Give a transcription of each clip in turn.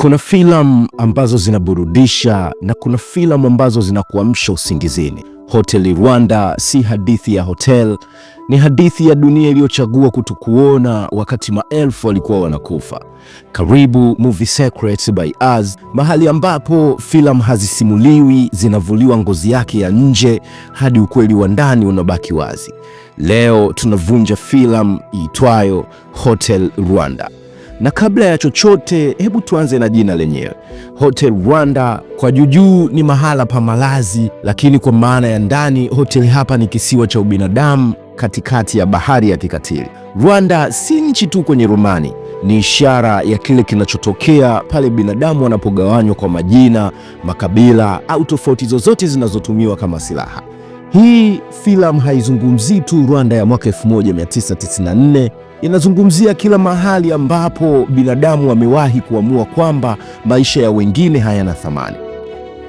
Kuna filamu ambazo zinaburudisha na kuna filamu ambazo zinakuamsha usingizini. Hotel Rwanda si hadithi ya hotel, ni hadithi ya dunia iliyochagua kutokuona wakati maelfu walikuwa wanakufa. Karibu Movie Secrets by Us, mahali ambapo filamu hazisimuliwi, zinavuliwa ngozi yake ya nje hadi ukweli wa ndani unabaki wazi. Leo tunavunja filamu iitwayo Hotel Rwanda. Na kabla ya chochote, hebu tuanze na jina lenyewe. Hotel Rwanda kwa juu ni mahala pa malazi, lakini kwa maana ya ndani, hoteli hapa ni kisiwa cha ubinadamu katikati ya bahari ya kikatili. Rwanda si nchi tu kwenye romani, ni ishara ya kile kinachotokea pale binadamu wanapogawanywa kwa majina, makabila au tofauti zozote zinazotumiwa kama silaha. Hii filamu haizungumzii tu Rwanda ya mwaka 1994, inazungumzia kila mahali ambapo binadamu wamewahi kuamua kwamba maisha ya wengine hayana thamani.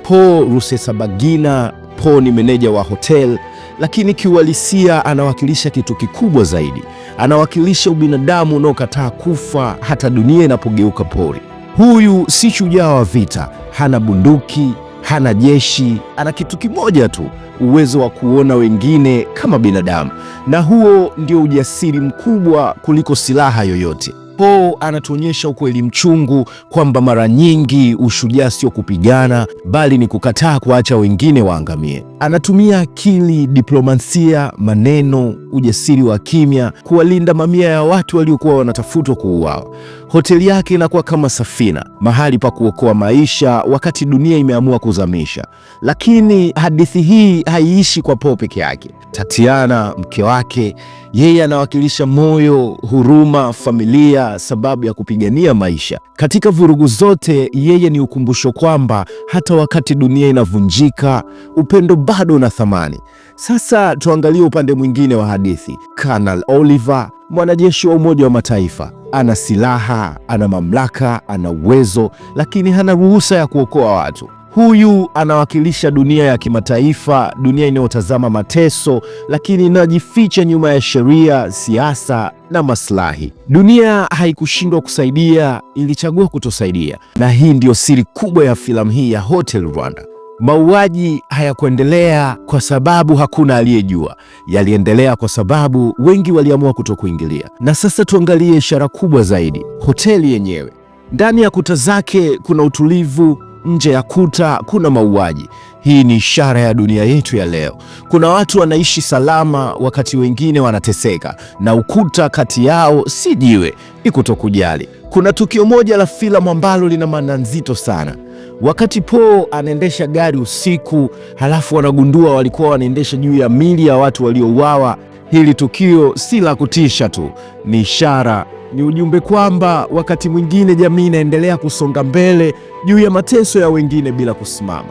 Paul Rusesabagina, Paul ni meneja wa hotel, lakini kiuhalisia anawakilisha kitu kikubwa zaidi. Anawakilisha ubinadamu unaokataa kufa hata dunia inapogeuka pori. Huyu si shujaa wa vita, hana bunduki, hana jeshi, ana kitu kimoja tu, uwezo wa kuona wengine kama binadamu. Na huo ndio ujasiri mkubwa kuliko silaha yoyote. Paul anatuonyesha ukweli mchungu kwamba mara nyingi ushujaa sio kupigana, bali ni kukataa kuacha wengine waangamie. Anatumia akili, diplomasia, maneno, ujasiri wa kimya kuwalinda mamia ya watu waliokuwa wanatafutwa kuuawa. Hoteli yake inakuwa kama safina, mahali pa kuokoa maisha wakati dunia imeamua kuzamisha. Lakini hadithi hii haiishi kwa Paul peke yake. Tatiana, mke wake, yeye anawakilisha moyo, huruma, familia, sababu ya kupigania maisha. Katika vurugu zote, yeye ni ukumbusho kwamba hata wakati dunia inavunjika, upendo bado una thamani. Sasa tuangalie upande mwingine wa hadithi. Colonel Oliver, mwanajeshi wa Umoja wa Mataifa, ana silaha, ana mamlaka, ana uwezo, lakini hana ruhusa ya kuokoa watu. Huyu anawakilisha dunia ya kimataifa, dunia inayotazama mateso, lakini inajificha nyuma ya sheria, siasa na maslahi. Dunia haikushindwa kusaidia, ilichagua kutosaidia. Na hii ndio siri kubwa ya filamu hii ya Hotel Rwanda. Mauaji hayakuendelea kwa sababu hakuna aliyejua, yaliendelea kwa sababu wengi waliamua kutokuingilia. Na sasa tuangalie ishara kubwa zaidi, hoteli yenyewe. Ndani ya kuta zake kuna utulivu, nje ya kuta kuna mauaji. Hii ni ishara ya dunia yetu ya leo. Kuna watu wanaishi salama wakati wengine wanateseka, na ukuta kati yao si jiwe, ni kutokujali. Kuna tukio moja la filamu ambalo lina maana nzito sana. Wakati Paul anaendesha gari usiku, halafu wanagundua walikuwa wanaendesha juu ya mili ya watu waliouawa. Hili tukio si la kutisha tu, ni ishara, ni ujumbe kwamba wakati mwingine jamii inaendelea kusonga mbele juu ya mateso ya wengine bila kusimama.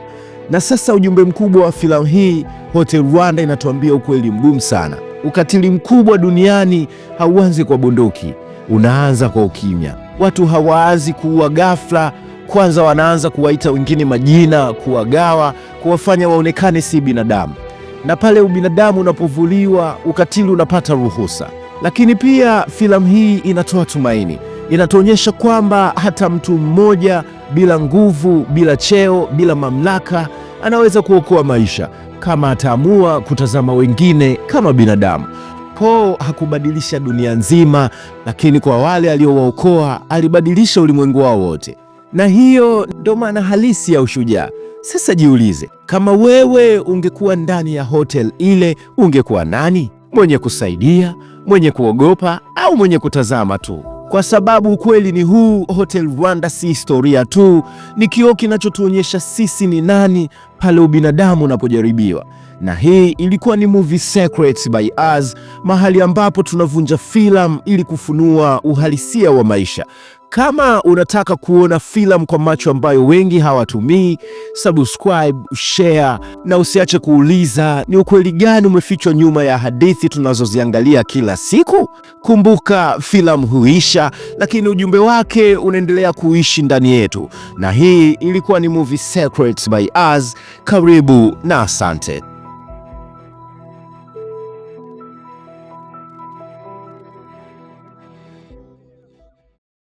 Na sasa ujumbe mkubwa wa filamu hii Hotel Rwanda inatuambia ukweli mgumu sana. Ukatili mkubwa duniani hauanzi kwa bunduki, unaanza kwa ukimya. Watu hawaanzi kuua ghafla, kwanza wanaanza kuwaita wengine majina, kuwagawa, kuwafanya waonekane si binadamu. Na pale ubinadamu unapovuliwa, ukatili unapata ruhusa. Lakini pia filamu hii inatoa tumaini. Inatuonyesha kwamba hata mtu mmoja bila nguvu, bila cheo, bila mamlaka anaweza kuokoa maisha kama ataamua kutazama wengine kama binadamu. Paul hakubadilisha dunia nzima, lakini kwa wale aliowaokoa alibadilisha ulimwengu wao wote. Na hiyo ndo maana halisi ya ushujaa. Sasa jiulize, kama wewe ungekuwa ndani ya hotel ile, ungekuwa nani? Mwenye kusaidia, mwenye kuogopa, au mwenye kutazama tu? Kwa sababu ukweli ni huu, Hotel Rwanda si historia tu, ni kioo kinachotuonyesha sisi ni nani pale ubinadamu unapojaribiwa. Na hii ilikuwa ni Movie Secrets by Us, mahali ambapo tunavunja filamu ili kufunua uhalisia wa maisha. Kama unataka kuona filamu kwa macho ambayo wengi hawatumii, subscribe, share, na usiache kuuliza ni ukweli gani umefichwa nyuma ya hadithi tunazoziangalia kila siku. Kumbuka, filamu huisha, lakini ujumbe wake unaendelea kuishi ndani yetu. Na hii ilikuwa ni Movie Secrets by Us. Karibu na asante.